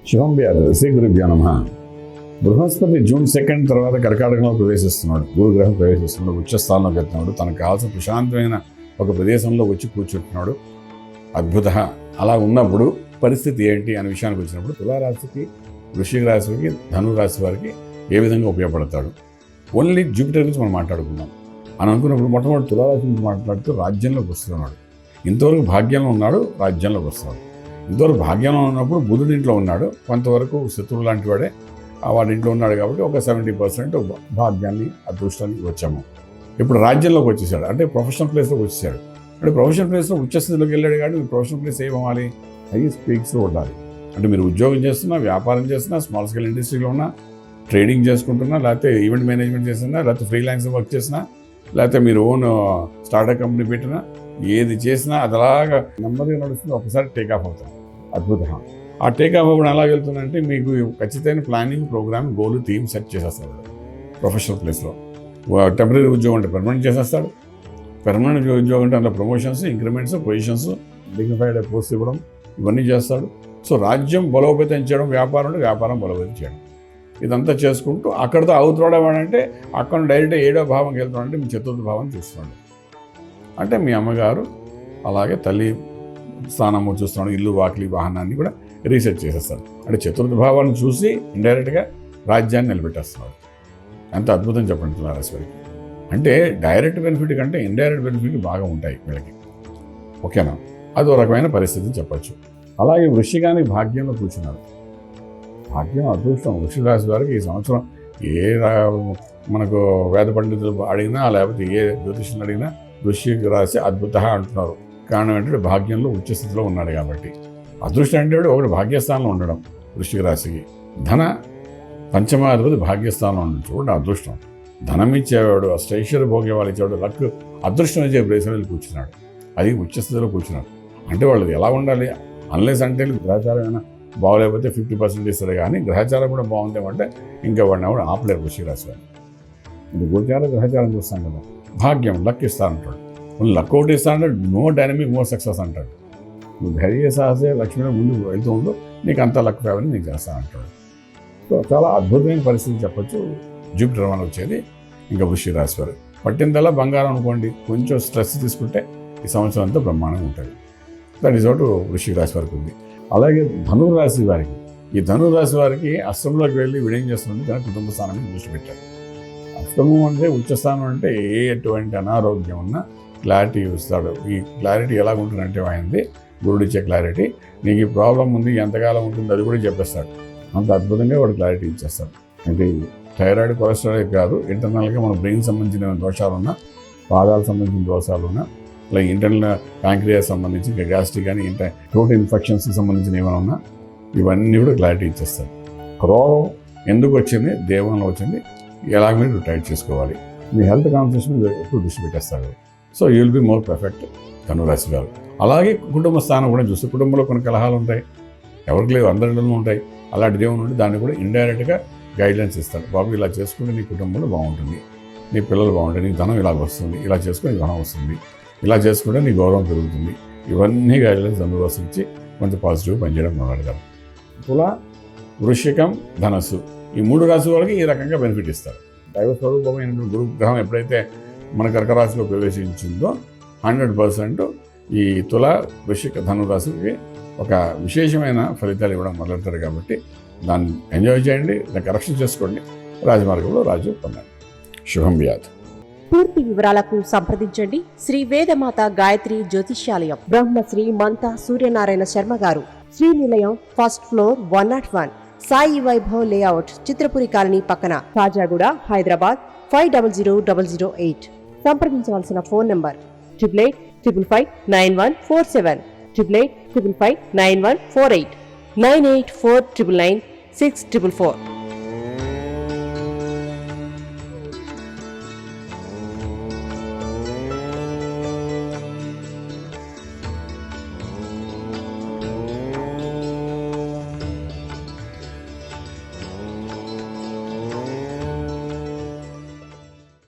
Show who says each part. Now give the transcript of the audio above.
Speaker 1: శుభం వ్యాధి శ్రీ గురుభ్యో నమః. బృహస్పతి జూన్ 2 తర్వాత కర్కాటకంలో ప్రవేశిస్తున్నాడు. గురుగ్రహం ప్రవేశిస్తున్నాడు, ఉచ్చ స్థానంలోకి వెళ్తున్నాడు. తనకు కావాల్సిన ప్రశాంతమైన ఒక ప్రదేశంలో వచ్చి కూర్చుంటున్నాడు. అద్భుత. అలా ఉన్నప్పుడు పరిస్థితి ఏంటి అనే విషయానికి వచ్చినప్పుడు తులారాశికి, వృశ్చిక రాశికి, ధనురాశి వారికి ఏ విధంగా ఉపయోగపడతాడు, ఓన్లీ జూపిటర్ గురించి మనం మాట్లాడుకుందాం అని అనుకున్నప్పుడు మొట్టమొదటి తులారాశి గురించి మాట్లాడుతూ రాజ్యంలోకి వస్తున్నాడు. ఇంతవరకు భాగ్యంలో ఉన్నాడు, రాజ్యంలోకి వస్తున్నాడు. ఇంతవరకు భాగ్యంలో ఉన్నప్పుడు బుధుడి ఇంట్లో ఉన్నాడు, కొంతవరకు శత్రువు లాంటి వాడే వాడి ఇంట్లో ఉన్నాడు కాబట్టి ఒక 70% భాగ్యాన్ని, అదృష్టాన్ని వచ్చాము. ఇప్పుడు రాజ్యంలోకి వచ్చేసాడు, అంటే ప్రొఫెషనల్ ప్లేస్లోకి వచ్చేసాడు. అంటే ప్రొఫెషనల్ ప్లేస్లో ఉచ్చస్థితిలోకి వెళ్ళాడు కాబట్టి ప్రొఫెషనల్ ప్లేస్ ఏమవ్వాలి, హై స్పీక్స్లో ఉండాలి. అంటే మీరు ఉద్యోగం చేస్తున్నా, వ్యాపారం చేస్తున్నా, స్మాల్ స్కేల్ ఇండస్ట్రీలో ఉన్నా, ట్రేడింగ్ చేసుకుంటున్నా, లేకపోతే ఈవెంట్ మేనేజ్మెంట్ చేస్తున్నా, లేకపోతే ఫ్రీలాన్స్ వర్క్ చేసినా, లేకపోతే మీరు ఓన్ స్టార్టప్ కంపెనీ పెట్టినా, ఏది చేసినా అది అలాగా నెమ్మదిగా నడుస్తుంది. ఒకసారి టేక్ ఆఫ్ అవుతుంది. అద్భుతం. ఆ టేక్ ఆఫ్ అవ్వడం ఎలా వెళ్తుందంటే మీకు ఖచ్చితమైన planning, program, goal, theme set చేసేస్తాడు. ప్రొఫెషనల్ ప్లేస్లో టెంపరీ ఉద్యోగం అంటే పర్మనెంట్ చేసేస్తాడు. పర్మనెంట్ ఉద్యోగం అంటే అందులో promotions, increments, positions, dignified post ఇవ్వడం, ఇవన్నీ చేస్తాడు. సో రాజ్యం బలోపేతం చేయడం, వ్యాపారం అంటే వ్యాపారం బలోపేతం చేయడం, ఇదంతా చేసుకుంటూ అక్కడితో అవుతున్నాడేమంటే అక్కడ డైరెక్ట్ 7వ భావంకి వెళ్తున్నాడంటే మీ 4వ భావం చూస్తున్నాడు. అంటే మీ అమ్మగారు అలాగే తల్లి స్థానము చూస్తున్నాడు, ఇల్లు, వాకిలి, వాహనాన్ని కూడా రీసెట్ చేసేస్తాడు. అంటే 4వ భావాన్ని చూసి ఇండైరెక్ట్గా రాజ్యాన్ని నిలబెట్టేస్తున్నాడు. ఎంత అద్భుతం చెప్పండి తులారాశి వారికి. అంటే డైరెక్ట్ బెనిఫిట్ కంటే ఇండైరెక్ట్ బెనిఫిట్ బాగా ఉంటాయి వీళ్ళకి. ఓకేనా? అదో రకమైన పరిస్థితిని చెప్పచ్చు. అలాగే వృశ్చికానికి భాగ్యంలో కూర్చున్నాడు. భాగ్యం, అదృష్టం. వృశ్చిక రాశి వారికి ఈ సంవత్సరం మనకు వేద పండితులు అడిగినా, లేకపోతే ఏ జ్యోతిష్యులు అడిగినా వృశ్చిక రాశి అద్భుత అంటున్నారు. కారణం ఏంటంటే భాగ్యంలో ఉచ్చస్థితిలో ఉన్నాడు కాబట్టి. అదృష్టం అంటే ఒకటి భాగ్యస్థానంలో ఉండడం వృశ్చిక రాశికి. ధన పంచమాధిపతి భాగ్యస్థానంలో ఉండడం చూడండి అదృష్టం. ధనం ఇచ్చేవాడు, అష్టైశ్వర్య భోగే వాళ్ళు ఇచ్చేవాడు, లక్, అదృష్టం ఇచ్చే ప్లేస్లో కూర్చున్నాడు. అది ఉచ్చస్థితిలో కూర్చున్నాడు. అంటే వాళ్ళు ఎలా ఉండాలి, అన్లెస్ అంటే గ్రహచారం ఏమైనా బాగోలేకపోతే 50% ఇస్తారు, కానీ గ్రహచారం కూడా బాగుందేమంటే ఇంకా వాడిని ఎవరు ఆపలేరు వృశ్చిక రాశి వాడిని. ఇది గోచార గ్రహచారం చూస్తాం కదా, భాగ్యం, లక్ ఇస్తానంటాడు. లక్ ఒకటి ఇస్తానంటే నో డైనమిక్, నో సక్సెస్ అంటాడు. నువ్వు ధైర్య సాహసే లక్ష్మీ ముందు వెళ్తూ ఉండు, నీకు అంత లక్ ఫేవర్ని నీకు చేస్తానంటాడు. సో చాలా అద్భుతమైన పరిస్థితి చెప్పచ్చు జూపిటర్ వల్ల వచ్చేది. ఇంకా వృశ్చిక రాశి వారు పట్టిందల్లా బంగారం అనుకోండి, కొంచెం స్ట్రెస్ తీసుకుంటే ఈ సంవత్సరం అంతా బ్రహ్మాండంగా ఉంటుంది. దట్ ఈజ్ ఒకటి వృశ్చిక రాశి వారికి ఉంది. అలాగే ధనురాశి వారికి, ఈ ధనురాశి వారికి అష్టంలోకి వెళ్ళి వీడేం చేస్తుంది, కానీ కుటుంబ స్థానాన్ని దృష్టి పెట్టాడు. అష్టమం అంటే ఉచ్చస్థానం అంటే ఎటువంటి అనారోగ్యం ఉన్నా క్లారిటీ ఇస్తాడు. ఈ క్లారిటీ ఎలా ఉంటుందంటే ఆయనది గురుడు ఇచ్చే క్లారిటీ. నీకు ఈ ప్రాబ్లం ఉంది, ఎంతకాలం ఉంటుంది అది కూడా చెప్పేస్తాడు. అంత అద్భుతంగా వాడు క్లారిటీ ఇచ్చేస్తాడు. అంటే థైరాయిడ్, కొలెస్ట్రాల్ కాదు, ఇంటర్నల్గా మన బ్రెయిన్ సంబంధించిన దోషాలు ఉన్నా, పాదాలకు సంబంధించిన దోషాలు ఉన్నా, అలాగే ఇంటర్నల్ ప్యాంక్రియాస్ సంబంధించి గ్యాస్ట్రిక్ కానీ థ్రోట్ ఇన్ఫెక్షన్స్కి సంబంధించిన ఏమైనా ఉన్నా ఇవన్నీ కూడా క్లారిటీ ఇచ్చేస్తాడు. రోగం ఎందుకు వచ్చింది, దేవంలో వచ్చింది, ఎలాగ మీరు టైట్ చేసుకోవాలి, మీ హెల్త్ కాన్షియస్ మీద ఎక్కువ దృష్టి పెట్టేస్తాడు. So you will be more perfect ధనురాశి గారు. అలాగే కుటుంబ స్థానం కూడా చూస్తే కుటుంబంలో కొన్ని కలహాలు ఉంటాయి, ఎవరికి లేవు, అందరిలోనూ ఉంటాయి. అలాంటి దేవుని నుండి దాన్ని కూడా ఇండైరెక్ట్గా గైడ్లైన్స్ ఇస్తాడు. బాబు ఇలా చేసుకుంటే నీ కుటుంబంలో బాగుంటుంది, నీ పిల్లలు బాగుంటుంది, నీ ధనం ఇలా వస్తుంది, ఇలా చేసుకుని ధనం వస్తుంది, ఇలా చేసుకుంటే నీ గౌరవం పెరుగుతుంది. ఇవన్నీ గైడ్లైన్స్ ధనురాశి ఇచ్చి కొంచెం పాజిటివ్గా పనిచేయడం మొదలెడతారు. తుల, వృశ్చికం, ధనస్సు ఈ 3 రాశి వాళ్ళకి ఈ రకంగా బెనిఫిట్ ఇస్తారు. దైవ స్వరూపమైనటువంటి గురుగ్రహం ఎప్పుడైతే మన కర్క రాశిలో ప్రవేశించిందో 100% ఈ తుల, వృశ్చిక, ధనురాశికి ఒక విశేషమైన ఫలితాలు ఇవ్వడం మొదలెడతారు. కాబట్టి దాన్ని ఎంజాయ్ చేయండి, దాన్ని కరెక్షన్ చేసుకోండి, రాజమార్గంలో రాజ్యం పొందండి. శుభం వ్యాధి.
Speaker 2: పూర్తి వివరాలకు సంప్రదించండి శ్రీ వేదమాత గాయత్రి జ్యోతిష్యాలయం, బ్రహ్మశ్రీ మంతా సూర్యనారాయణ శర్మ గారు, Srinilayam, first floor, 101, Sai Vaibhav layout, Chitrapuri colony పక్కన, కాజాగూడ, హైదరాబాద్ 500008. సంప్రదించవలసిన ఫోన్ నంబర్ 8855559147, 8855559148, 9849996644.